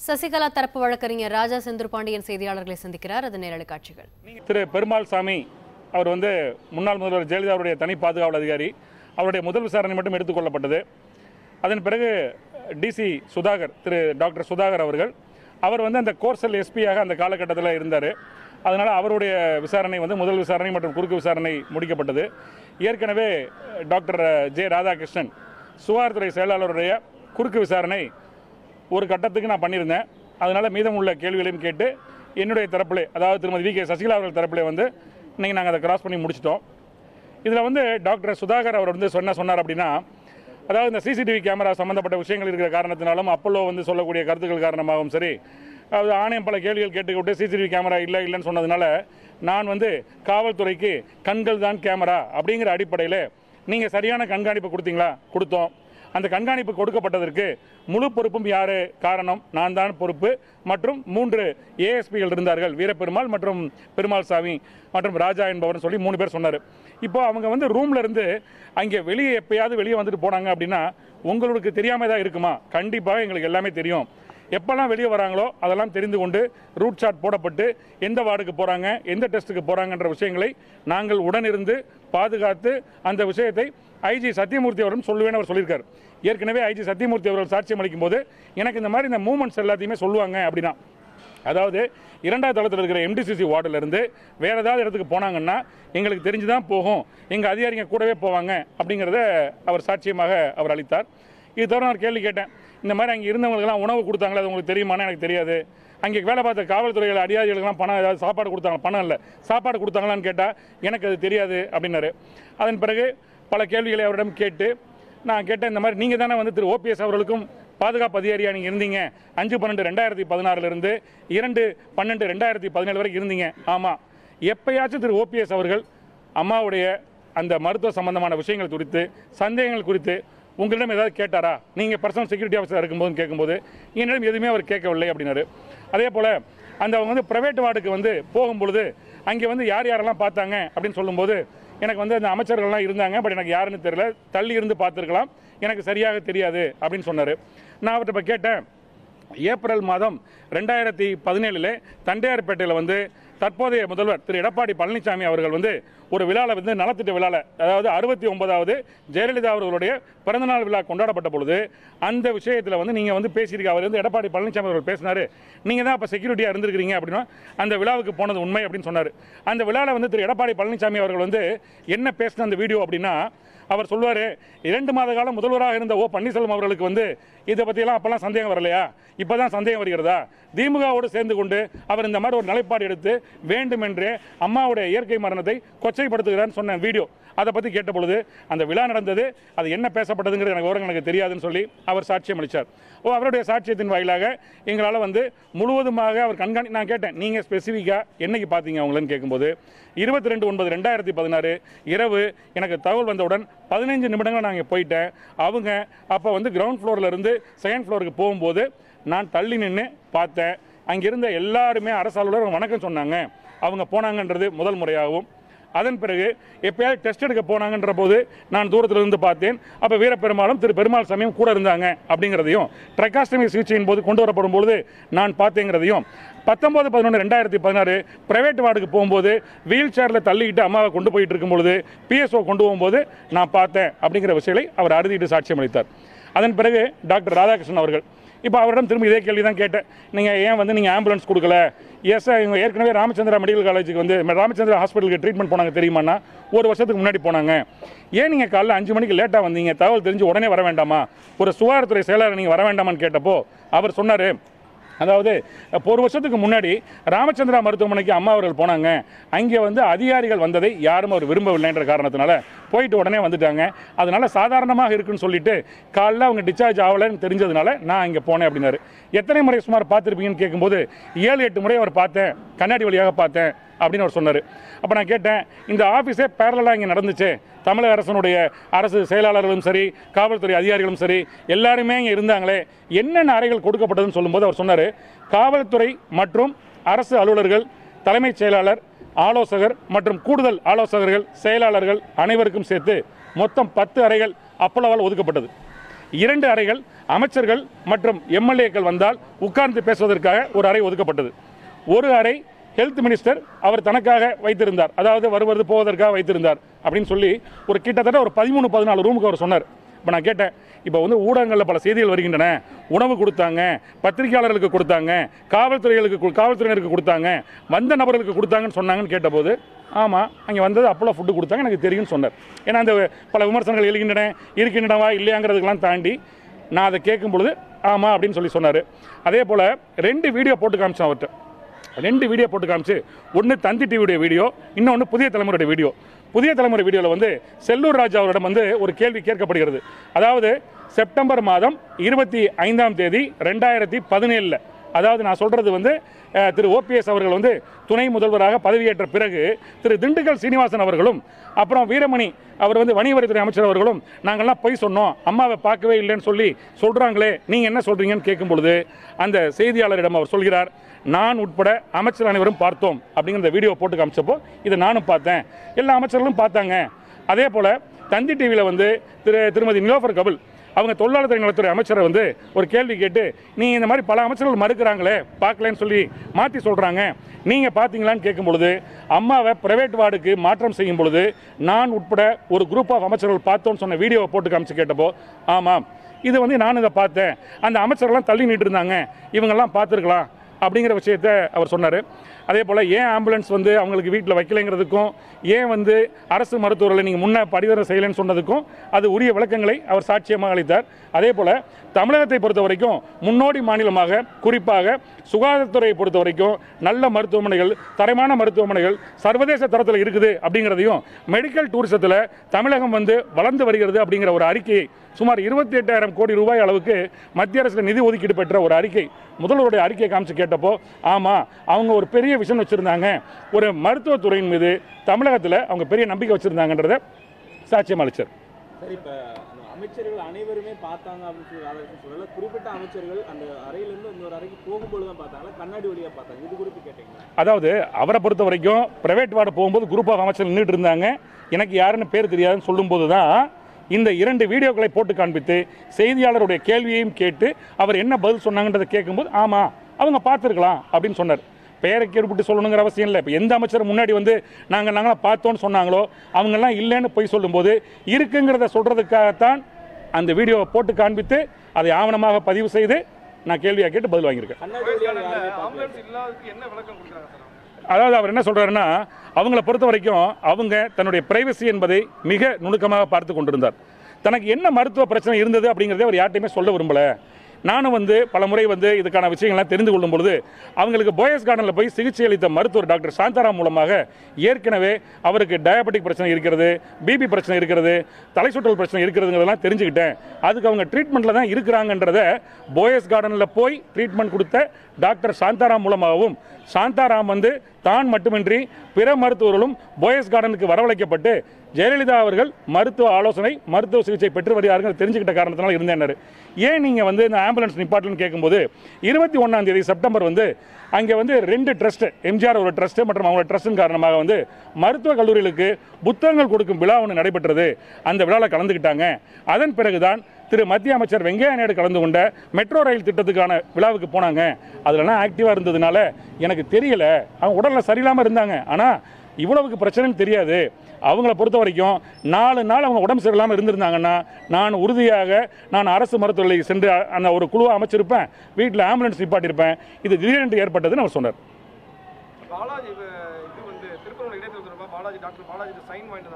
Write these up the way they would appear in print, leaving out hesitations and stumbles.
சசிகலா தரப்பு வழக்கறிஞர் ராஜா செந்தூர் பாண்டியன் செய்தியாளர்களை சந்திக்கிறார். அது நேரடி காட்சிகள். திரு பெருமாள் சாமி அவர் முன்னாள் முதல்வர் ஜெயலலிதா அவருடைய தனி பாதுகாவல் அதிகாரி. அவருடைய முதல் விசாரணை மட்டும் எடுத்துக்கொள்ளப்பட்டது. அதன் பிறகு டிசி சுதாகர், திரு டாக்டர் சுதாகர் அவர் அந்த கோர்சல் எஸ்பியாக அந்த காலகட்டத்தில் இருந்தார். அதனால் அவருடைய விசாரணை முதல் விசாரணை மற்றும் குறுக்கு விசாரணை முடிக்கப்பட்டது. ஏற்கனவே டாக்டர் ஜே ராதாகிருஷ்ணன் சுகாதாரத்துறை செயலாளருடைய குறுக்கு விசாரணை ஒரு கட்டத்துக்கு நான் பண்ணியிருந்தேன். அதனால் மீதம் உள்ள கேள்விகளையும் கேட்டு என்னுடைய தரப்பிலே, அதாவது திருமதி வி.கே. சசிகலா அவர்கள் தரப்பிலே இன்றைக்கி நாங்கள் அதை கிராஸ் பண்ணி முடிச்சிட்டோம். இதில் டாக்டர் சுதாகர் அவர் சொன்னார் அப்படின்னா, அதாவது இந்த சிசிடிவி கேமரா சம்மந்தப்பட்ட விஷயங்கள் இருக்கிற காரணத்தினாலும் அப்போலோ சொல்லக்கூடிய கருத்துக்கள் காரணமாகவும் சரி, அதாவது ஆணையம் பல கேள்விகள் கேட்டுக்கிட்டு சிசிடிவி கேமரா இல்லைன்னு சொன்னதுனால நான் காவல்துறைக்கு கண்கள் தான் கேமரா அப்படிங்கிற அடிப்படையில் நீங்கள் சரியான கண்காணிப்பு கொடுத்தீங்களா? கொடுத்தோம். அந்த கண்காணிப்பு கொடுக்கப்பட்டதற்கு முழு பொறுப்பும் யாரு காரணம்? நான் தான் பொறுப்பு. மற்றும் 3 ஏஎஸ்பிகள் இருந்தார்கள், வீரப்பெருமாள் மற்றும் பெருமாள் சாமி மற்றும் ராஜா என்பவர் சொல்லி 3 பேர் சொன்னார். இப்போ அவங்க ரூம்ல இருந்து அங்கே வெளியே எப்பயாவது வெளியே வந்துட்டு போனாங்க அப்படின்னா உங்களுக்கு தெரியாம தான் இருக்குமா? கண்டிப்பாக எங்களுக்கு எல்லாமே தெரியும். எப்பெல்லாம் வெளியே வராங்களோ அதெல்லாம் தெரிந்து கொண்டு ரூட் சார்ட் போடப்பட்டு எந்த வார்டுக்கு போகிறாங்க, எந்த டெஸ்ட்டுக்கு போகிறாங்கன்ற விஷயங்களை நாங்கள் உடனிருந்து பாதுகாத்து அந்த விஷயத்தை ஐஜி சத்தியமூர்த்தி அவரும் சொல்லுவேன்னு அவர் சொல்லியிருக்கார். ஏற்கனவே ஐஜி சத்தியமூர்த்தி அவர்கள் சாட்சியம் அளிக்கும் போது எனக்கு இந்த மாதிரி இந்த மூமெண்ட்ஸ் எல்லாத்தையுமே சொல்லுவாங்க அப்படின்னா, அதாவது 2வது தளத்தில் இருக்கிற எம்டிசிசி வார்டிலிருந்து வேறு ஏதாவது இடத்துக்கு போனாங்கன்னா எங்களுக்கு தெரிஞ்சு தான் போகும், எங்கள் அதிகாரிங்க கூடவே போவாங்க அப்படிங்கிறத அவர் சாட்சியமாக அவர் அளித்தார். இது தவிர நான் கேள்வி கேட்டேன், இந்த மாதிரி அங்கே இருந்தவங்களுக்கெல்லாம் உணவு கொடுத்தாங்களா, அது உங்களுக்கு தெரியுமான்னு எனக்கு தெரியாது. அங்கே வேலை பார்த்த காவல்துறையில் அதிகாரிகளுக்கெல்லாம் பணம் ஏதாவது சாப்பாடு கொடுத்தாங்க? பணம் இல்லை, சாப்பாடு கொடுத்தாங்களான்னு கேட்டால் எனக்கு அது தெரியாது அப்படின்னாரு. அதன் பிறகு பல கேள்விகளை அவரிடம் கேட்டு நான் கேட்டேன், இந்த மாதிரி நீங்கள் தானே திரு ஓபிஎஸ் அவர்களுக்கும் பாதுகாப்பு அதிகாரியாக நீங்கள் இருந்தீங்க, 5/12/2016 2/12/2017 வரைக்கும் இருந்தீங்க. ஆமாம். எப்பயாச்சும் திரு ஓபிஎஸ் அவர்கள் அம்மாவுடைய அந்த மருத்துவ சம்பந்தமான விஷயங்கள் குறித்து, சந்தேகங்கள் குறித்து உங்களிடம் ஏதாவது கேட்டாரா? நீங்கள் பர்சனல் செக்யூரிட்டி ஆஃபீஸர் இருக்கும்போது கேட்கும்போது என்னிடம் எதுவுமே அவர் கேட்கவில்லை அப்படின்னாரு. அதே போல் அவங்க ப்ரைவேட் வார்டுக்கு போகும்பொழுது அங்கே யார் யாரெல்லாம் பார்த்தாங்க அப்படின்னு சொல்லும்போது எனக்கு அந்த அமைச்சர்கள்லாம் இருந்தாங்க, பட் எனக்கு யாருன்னு தெரியல, தள்ளி இருந்து பார்த்துருக்கலாம், எனக்கு சரியாக தெரியாது அப்படின்னு சொன்னார். நான் அவர்கிட்ட இப்போ கேட்டேன், ஏப்ரல் மாதம் 2017 தண்டையார்பேட்டையில் தற்போதைய முதல்வர் திரு எடப்பாடி பழனிசாமி அவர்கள் ஒரு விழாவில் நலத்திட்ட விழாவில், அதாவது 69வது ஜெயலலிதா அவர்களுடைய பிறந்தநாள் விழா கொண்டாடப்பட்ட பொழுது அந்த விஷயத்தில் நீங்கள் பேசியிருக்க அவர் எடப்பாடி பழனிசாமி அவர்கள் பேசினார், நீங்கள் தான் அப்போ செக்யூரிட்டியாக இருந்திருக்கிறீங்க அப்படின்னா அந்த விழாவுக்கு போனது உண்மை அப்படின்னு சொன்னார். அந்த விழாவில் திரு எடப்பாடி பழனிசாமி அவர்கள் என்ன பேசின அந்த வீடியோ அப்படின்னா, அவர் சொல்வார், 2 மாத காலம் முதல்வராக இருந்த பன்னீர்செல்வம் அவர்களுக்கு இதை பற்றியெல்லாம் அப்போல்லாம் சந்தேகம் வரலையா, இப்போ தான் சந்தேகம் வருகிறதா? திமுகவோடு சேர்ந்து கொண்டு அவர் இந்த மாதிரி ஒரு நிலைப்பாடு எடுத்து வேண்டுமென்றே அம்மாவுடைய இயற்கை மரணத்தை கொச்சைப்படுத்துகிறான்னு சொன்ன வீடியோ, அதை பற்றி கேட்ட பொழுது அந்த விழா நடந்தது, அது என்ன பேசப்பட்டதுங்கிறது எனக்கு விவரங்கள் எனக்கு தெரியாதுன்னு சொல்லி அவர் சாட்சியம் அளித்தார். அவருடைய சாட்சியத்தின் வாயிலாக எங்களால் முழுவதுமாக அவர் நான் கேட்டேன், நீங்கள் ஸ்பெசிஃபிக்காக என்னைக்கு பார்த்தீங்க அவங்களன்னு கேட்கும்போது 22/9/2016 இரவு எனக்கு தகவல் வந்தவுடன் 15 நிமிடங்கள் நாங்கள் போயிட்டேன். அவங்க அப்போ கிரவுண்ட் ஃப்ளோரில் இருந்து செகண்ட் ஃப்ளோருக்கு போகும்போது நான் தள்ளி நின்று பார்த்தேன். அங்கிருந்த எல்லாருமே அரசு அலுவலர் வணக்கம் சொன்னாங்க. அவங்க போனாங்கன்றது முதல் முறையாகவும், அதன் பிறகு எப்பயாவது டெஸ்ட் எடுக்க போனாங்கன்ற போது நான் தூரத்தில் இருந்து பார்த்தேன். அப்போ வீரப்பெருமாளும் திரு பெருமாள் சாமியும் கூட இருந்தாங்க அப்படிங்கிறதையும், ட்ரைகாஸ்டமி சிகிச்சையின் போது கொண்டு வரப்படும் பொழுது நான் பார்த்தேங்கிறதையும், 19/11/2016 பிரைவேட் வார்டுக்கு போகும்போது வீல் சேரில் தள்ளிக்கிட்டு அம்மாவை கொண்டு போயிட்டு இருக்கும்பொழுது பிஎஸ்ஓ கொண்டு போகும்போது நான் பார்த்தேன் அப்படிங்கிற விஷயங்களை அவர் அறுதிட்டு சாட்சியம் அளித்தார். அதன் பிறகு டாக்டர் ராதாகிருஷ்ணன் அவர்கள், இப்போ அவரிடம் திரும்ப இதே கேள்வி தான் கேட்டேன், நீங்கள் ஏன் நீங்கள் ஆம்புலன்ஸ் கொடுக்கல? எஸ், இவங்க ஏற்கனவே ராமச்சந்திரா மெடிக்கல் காலேஜுக்கு ராமச்சந்திரா ஹாஸ்பிட்டலுக்கு ட்ரீட்மெண்ட் போனாங்க தெரியுமாண்ணா? 1 வருஷத்துக்கு முன்னாடி போனாங்க. ஏன் நீங்கள் காலைல 5 மணிக்கு லேட்டாக வந்தீங்க? தகவல் தெரிஞ்சு உடனே வர வேண்டாமா? ஒரு சுகாதாரத்துறை செயலாளர் நீங்கள் வர வேண்டாமான்னு கேட்டப்போ அவர் சொன்னார், அதாவது 1 வருஷத்துக்கு முன்னாடி ராமச்சந்திரா மருத்துவமனைக்கு அம்மா அவர்கள் போனாங்க, அங்கே அதிகாரிகள் வந்ததை யாரும் அவர் விரும்பவில்லைன்ற காரணத்தினால போயிட்டு உடனே வந்துட்டாங்க, அதனால் சாதாரணமாக இருக்குன்னு சொல்லிட்டு காலைல அவங்க டிஸ்சார்ஜ் ஆகலைன்னு தெரிஞ்சதுனால நான் இங்கே போனேன் அப்படின்னாரு. எத்தனை முறை சுமார் பார்த்துருப்பீங்கன்னு கேட்கும்போது 7-8 முறை அவர் பார்த்தேன், கண்ணாடி வழியாக பார்த்தேன் அப்படின்னு அவர் சொன்னார். அப்போ நான் கேட்டேன், இந்த ஆஃபீஸே பேரலாக இங்கே நடந்துச்சு, தமிழக அரசனுடைய அரசு செயலாளர்களும் சரி, காவல்துறை அதிகாரிகளும் சரி, எல்லாருமே இங்கே இருந்தாங்களே, என்னென்ன அறைகள் கொடுக்கப்பட்டதுன்னு சொல்லும்போது அவர் சொன்னார், காவல்துறை மற்றும் அரசு அலுவலர்கள், தலைமைச் செயலாளர், ஆலோசகர் மற்றும் கூடுதல் ஆலோசகர்கள், செயலாளர்கள் அனைவருக்கும் சேர்த்து மொத்தம் 10 அறைகள் அப்போலோவால் ஒதுக்கப்பட்டது. 2 அறைகள் அமைச்சர்கள் மற்றும் எம்எல்ஏக்கள் வந்தால் உட்கார்ந்து பேசுவதற்காக ஒரு அறை ஒதுக்கப்பட்டது. ஒரு அறை ஹெல்த் மினிஸ்டர் அவர் தனக்காக வைத்திருந்தார், அதாவது வருவது போவதற்காக வைத்திருந்தார் அப்படின்னு சொல்லி ஒரு கிட்டத்தட்ட ஒரு 13-14 ரூமுக்கு அவர் சொன்னார். இப்போ நான் கேட்டேன், இப்போ வந்து ஊடகங்களில் பல செய்திகள் வருகின்றன, உணவு கொடுத்தாங்க, பத்திரிகையாளர்களுக்கு கொடுத்தாங்க, காவல்துறையினருக்கு கொடுத்தாங்க, வந்த நபர்களுக்கு கொடுத்தாங்கன்னு சொன்னாங்கன்னு கேட்டபோது ஆமாம் அங்கே வந்தது அப்போலோ ஃபுட்டு கொடுத்தாங்க எனக்கு தெரியும்னு சொன்னார். ஏன்னா அந்த பல விமர்சனங்கள் இருக்கின்றனவா இல்லையாங்கிறதுக்கெல்லாம் தாண்டி நான் அதை கேட்கும் பொழுது ஆமாம் அப்படின்னு சொல்லி சொன்னார். அதே போல் 2 வீடியோ போட்டு காமிச்சேன் அவர்கிட்ட. 2 வீடியோ போட்டு காமிச்சு, ஒன்று தந்தி டிவியுடைய வீடியோ, இன்னொன்று புதிய தலைமுறையுடைய வீடியோ. புதிய தலைமுறை வீடியோவில் வந்து செல்லூர் ராஜா அவரிடம் வந்து ஒரு கேள்வி கேட்கப்படுகிறது. அதாவது செப்டம்பர் மாதம் 25ஆம் தேதி 2017, அதாவது நான் சொல்கிறது வந்து திரு ஓபிஎஸ் அவர்கள் வந்து துணை முதல்வராக பதவியேற்ற பிறகு திரு திண்டுக்கல் சீனிவாசன் அவர்களும் அப்புறம் வீரமணி அவர் வந்து வணிகவரித்துறை அமைச்சர் அவர்களும் நாங்கள்லாம் போய் சொன்னோம், அம்மாவை பார்க்கவே இல்லைன்னு சொல்கிறாங்களே, நீங்கள் என்ன சொல்கிறீங்கன்னு கேட்கும் பொழுது அந்த செய்தியாளரிடம் அவர் சொல்கிறார், நான் உட்பட அமைச்சர் அனைவரும் பார்த்தோம் அப்படிங்கிற வீடியோ போட்டு காமிச்சப்போ இதை நானும் பார்த்தேன், எல்லா அமைச்சர்களும் பார்த்தாங்க. அதே போல் தந்தி டிவியில் வந்து திருமதி நிலோஃபர் கபில் அவங்க தொழிலாளர் துறை நலத்துறை அமைச்சரை வந்து ஒரு கேள்வி கேட்டு, நீங்கள் இந்த மாதிரி பல அமைச்சர்கள் மறுக்கிறாங்களே, பார்க்கலன்னு சொல்லி மாற்றி சொல்கிறாங்க, நீங்கள் பார்த்தீங்களான்னு கேட்கும் பொழுது அம்மாவை பிரைவேட் வார்டுக்கு மாற்றம் செய்யும் பொழுது நான் உட்பட ஒரு குரூப் ஆஃப் அமைச்சர்கள் பார்த்தோன்னு சொன்ன வீடியோவை போட்டு காமிச்சு கேட்டப்போ ஆமாம் இது வந்து நான் இதை பார்த்தேன், அந்த அமைச்சர்கள்லாம் தள்ளி நின்று இருந்தாங்க, இவங்கெல்லாம் பார்த்துருக்கலாம் அப்படிங்கிற விஷயத்தை அவர் சொன்னார். அதே போல் ஏன் ஆம்புலன்ஸ் வந்து அவங்களுக்கு வீட்டில் வைக்கலைங்கிறதுக்கும், ஏன் வந்து அரசு மருத்துவர்களை நீங்கள் முன்னே பரிந்துரை செய்யலைன்னு சொன்னதுக்கும் அது உரிய விளக்கங்களை அவர் சாட்சியமாக அளித்தார். அதே போல் தமிழகத்தை பொறுத்த வரைக்கும் முன்னோடி மாநிலமாக, குறிப்பாக சுகாதாரத்துறையை பொறுத்த வரைக்கும் நல்ல மருத்துவமனைகள், தரமான மருத்துவமனைகள் சர்வதேச தரத்தில் இருக்குது அப்படிங்கிறதையும், மெடிக்கல் டூரிசத்தில் தமிழகம் வந்து வளர்ந்து வருகிறது அப்படிங்கிற ஒரு அறிக்கையை சுமார் 28,000 கோடி ரூபாய் அளவுக்கு மத்திய அரசில் நிதி ஒதுக்கீடு பெற்ற ஒரு அறிக்கை, முதல்வருடைய அறிக்கையை காமிச்சு கேட்டப்போ ஆமாம் அவங்க ஒரு பெரிய விஷயம் வச்சுருந்தாங்க, ஒரு மருத்துவத்துறையின் மீது தமிழகத்தில் அவங்க பெரிய நம்பிக்கை வச்சுருந்தாங்கன்றதை சாட்சியம் அளித்தார். சரி, இப்போ அமைச்சர்கள் அனைவருமே பார்த்தாங்க அப்படின்னு சொல்லல, குறிப்பிட்ட அமைச்சர்கள் அந்த அறையிலேருந்து இன்னொரு அறைக்கு போகும்போது தான் பார்த்தாங்களா, கண்ணாடி வழியாக பார்த்தாங்க, இது குறித்து கேட்டீங்களா? அதாவது அவரை பொறுத்த வரைக்கும் பிரைவேட் வார்டு போகும்போது குரூப் ஆஃப் அமைச்சர்கள் நின்றுட்டு இருந்தாங்க, எனக்கு யாருன்னு பேர் தெரியாதுன்னு சொல்லும்போது தான் இந்த 2 வீடியோக்களை போட்டு காண்பித்து செய்தியாளருடைய கேள்வியையும் கேட்டு அவர் என்ன பதில் சொன்னாங்கன்றதை கேட்கும்போது ஆமாம் அவங்க பார்த்துருக்கலாம் அப்படின்னு சொன்னார். பெயரை கேட்டுவிட்டு சொல்லணுங்கிற அவசியம் இல்லை. இப்போ எந்த அமைச்சர் முன்னாடி வந்து நாங்களாம் பார்த்தோன்னு சொன்னாங்களோ அவங்கெல்லாம் இல்லைன்னு போய் சொல்லும்போது இருக்குங்கிறத சொல்கிறதுக்காகத்தான் அந்த வீடியோவை போட்டு காண்பித்து அதை ஆவணமாக பதிவு செய்து நான் கேள்வியாக கேட்டு பதில் வாங்கியிருக்கேன். அதாவது அவர் என்ன சொல்கிறாருன்னா, அவங்கள பொறுத்த வரைக்கும் அவங்க தன்னுடைய பிரைவசி என்பதை மிக நுணுக்கமாக பார்த்து கொண்டிருந்தார். தனக்கு என்ன மருத்துவ பிரச்சனை இருந்தது அப்படிங்கிறதே அவர் யார்ட்டையுமே சொல்ல விரும்பலை. நானும் வந்து பல முறை வந்து இதுக்கான விஷயங்கள்லாம் தெரிந்து கொள்ளும் பொழுது அவங்களுக்கு போயஸ் கார்டனில் போய் சிகிச்சை அளித்த மருத்துவர் டாக்டர் சாந்தாராம் மூலமாக ஏற்கனவே அவருக்கு டயபெட்டிக் பிரச்சனை இருக்கிறது, பிபி பிரச்சனை இருக்கிறது, தலை சுற்றல் பிரச்சனை இருக்கிறதுங்கிறதெல்லாம் தெரிஞ்சுக்கிட்டேன். அதுக்கு அவங்க ட்ரீட்மெண்ட்டில் தான் இருக்கிறாங்கன்றத போயஸ் கார்டனில் போய் ட்ரீட்மெண்ட் கொடுத்த டாக்டர் சாந்தாராம் மூலமாகவும், சாந்தாராம் வந்து தான் மட்டுமின்றி பிற மருத்துவர்களும் போயஸ் கார்டனுக்கு வரவழைக்கப்பட்டு ஜெயலலிதா அவர்கள் மருத்துவ ஆலோசனை, மருத்துவ சிகிச்சை பெற்று வருகிறார்கள் தெரிஞ்சுக்கிட்ட காரணத்தினால இருந்தேன்னாரு. ஏன் நீங்கள் வந்து இந்த ஆம்புலன்ஸ் நிப்பாட்டலன்னு கேட்கும்போது 21ஆம் தேதி செப்டம்பர் வந்து அங்கே வந்து 2 ட்ரஸ்ட்டு, எம்ஜிஆர் ஒரு ட்ரஸ்ட்டு மற்றும் அவங்களோட ட்ரஸ்ட்டின் காரணமாக வந்து மருத்துவக் கல்லூரிகளுக்கு புத்தகங்கள் கொடுக்கும் விழா ஒன்று நடைபெற்றது. அந்த விழாவில் கலந்துக்கிட்டாங்க. அதன் பிறகுதான் திரு மத்திய அமைச்சர் வெங்கையா நாயுடு கலந்து கொண்ட மெட்ரோ ரயில் திட்டத்துக்கான விழாவுக்கு போனாங்க. அதிலலாம் ஆக்டிவாக இருந்ததுனால எனக்கு தெரியலை, அவங்க உடலில் சரியில்லாமல் இருந்தாங்க, ஆனால் இவ்வளவுக்கு பிரச்சனைன்னு தெரியாது. அவங்கள பொறுத்த வரைக்கும் 4 நாள் அவங்க உடம்பு சரியில்லாமல் இருந்திருந்தாங்கன்னா நான் உறுதியாக நான் அரசு மருத்துவமனைக்கு சென்று அந்த ஒரு குழுவை அமைச்சிருப்பேன், வீட்டில் ஆம்புலன்ஸ் நிப்பாட்டியிருப்பேன். இது திடீரென்று ஏற்பட்டதுன்னு அவர் சொன்னார். பாலாஜி இது வந்து திருப்பூர் இடைத்தேர்தல் தொடர்பாக டாக்டர் பாலாஜி சைன் வாங்கிட்டு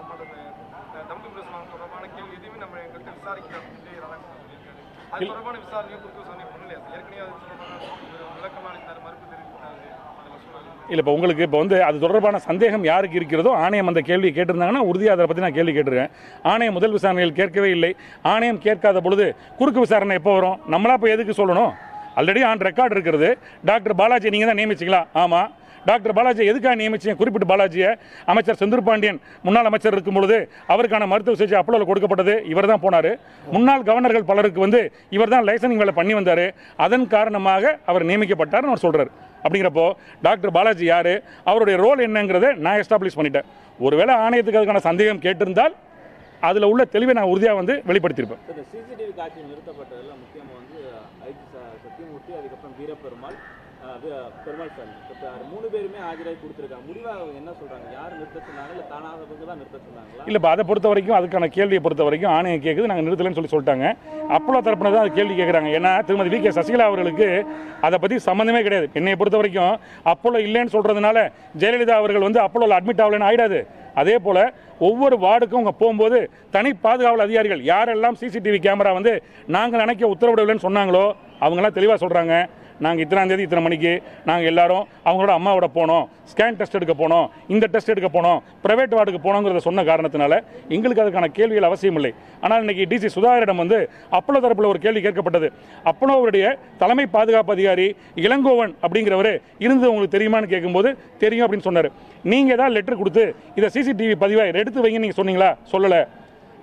தம்பி பிரசனம் தொடர்பான கேள்வி எதுவுமே நம்ம எங்கள்கிட்ட விசாரிக்கிறோம். அது தொடர்பான விசாரணையை கொடுக்க சொன்னீங்க, ஏற்கனவே அது தொடர்பான விளக்கமாக இருந்தார், மறுப்பு தெரிவித்தார். இல்லை, இப்போ உங்களுக்கு இப்போ வந்து அது தொடர்பான சந்தேகம் யாருக்கு இருக்கிறதோ ஆணையம் அந்த கேள்வியை கேட்டிருந்தாங்கன்னா உறுதியாக அதை பற்றி நான் கேள்வி கேட்டிருக்கேன். ஆணையம் முதல் விசாரணையில் கேட்கவே இல்லை. ஆணையம் கேட்காத பொழுது குறுக்கு விசாரணை எப்போ வரும்? நம்மளா போய் எதுக்கு சொல்லணும்? ஆல்ரெடி ஆன் ரெக்கார்டு இருக்கிறது. டாக்டர் பாலாஜி நீங்கள் தான் நியமிச்சிங்களா? ஆமாம். டாக்டர் பாலாஜி எதுக்காக நியமிச்சிங்க? குறிப்பிட்ட பாலாஜியை அமைச்சர் செந்தூர் பாண்டியன் முன்னாள் அமைச்சர் இருக்கும் பொழுது அவருக்கான மருத்துவ சிகிச்சை அப்போலோவில் கொடுக்கப்பட்டது இவர் தான் போனார். முன்னாள் கவர்னர்கள் பலருக்கு வந்து இவர் தான் லைசனிங் வேலை பண்ணி வந்தார். அதன் காரணமாக அவர் நியமிக்கப்பட்டார்னு அவர் சொல்கிறார். அப்படிங்கிறப்போ டாக்டர் பாலாஜி யார், அவருடைய ரோல் என்னங்கிறத நான் எஸ்டாப்ளிஷ் பண்ணிட்டேன். ஒருவேளை ஆணையத்துக்கு அதுக்கான சந்தேகம் கேட்டிருந்தால் அதில் உள்ள தெளிவை நான் உறுதியாக வந்து வெளிப்படுத்தியிருப்பேன். இந்த சிசிடிவி காட்சி நிறுத்தப்பட்டதில் முக்கியமாக வந்து ஐஜி சத்தியமூர்த்தி, அதுக்கப்புறம் வீரப்பெருமாள், பெருமாள் சாமி, இப்போ 3 பேருமே ஆஜராகி கொடுத்துருக்காங்க. முடிவாக என்ன சொல்கிறாங்க? யார் நிறுத்த சொன்னாங்க, இல்லை தானாக தான் நிறுத்த சொன்னாங்களா? இல்லை, இப்போ அதை பொறுத்த வரைக்கும் அதுக்கான கேள்வியை பொறுத்த வரைக்கும் ஆணையம் கேட்குது, நாங்கள் நிறுத்தலைன்னு சொல்லிட்டாங்க. அப்போலோ தரப்புன தான் அது கேள்வி கேட்குறாங்க. ஏன்னா திருமதி வி.கே. சசிகலா அவர்களுக்கு அதை பற்றி சம்மந்தமே கிடையாது. என்னை பொறுத்த வரைக்கும் அப்போலோ இல்லைன்னு சொல்கிறதுனால ஜெயலலிதா அவர்கள் வந்து அப்போலோவில் அட்மிட் ஆகலைன்னு ஆகிடாது. அதே போல் ஒவ்வொரு வார்டுக்கும் அவங்க போகும்போது தனி பாதுகாவல் அதிகாரிகள் யாரெல்லாம் சிசிடிவி கேமரா வந்து நாங்கள் நினைக்க உத்தரவிடவில்லைன்னு சொன்னாங்களோ அவங்களாம் தெளிவாக சொல்கிறாங்க. நாங்கள் இத்தனாம் தேதி இத்தனை மணிக்கு நாங்கள் எல்லாரும் அவங்களோட அம்மாவோட போனோம், ஸ்கேன் டெஸ்ட் எடுக்க போனோம், இந்த டெஸ்ட் எடுக்க போனோம், ப்ரைவேட் வார்டுக்கு போனோங்கிறத சொன்ன காரணத்தினால எங்களுக்கு அதுக்கான கேள்விகள் அவசியம் இல்லை. ஆனால் இன்றைக்கி டிசி சுதாகரிடம் வந்து அப்போலோ தரப்பில் ஒரு கேள்வி கேட்கப்பட்டது. அப்போலோவுடைய தலைமை பாதுகாப்பு அதிகாரி இளங்கோவன் அப்படிங்கிறவர் இருந்து உங்களுக்கு தெரியுமான்னு கேட்கும்போது தெரியும் அப்படின்னு சொன்னார். நீங்கள் ஏதாவது லெட்டர் கொடுத்து இதை சிசிடிவி பதிவை எடுத்து வைங்கன்னு நீங்கள் சொன்னீங்களா? சொல்லலை.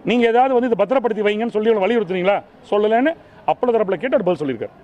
நீங்கள் ஏதாவது வந்து இதை பத்திரப்படுத்தி வைங்கன்னு சொல்லி வலியுறுத்துனீங்களா? சொல்லலைன்னு அப்போலோ தரப்பில் கேட்டு பதில் சொல்லியிருக்காரு.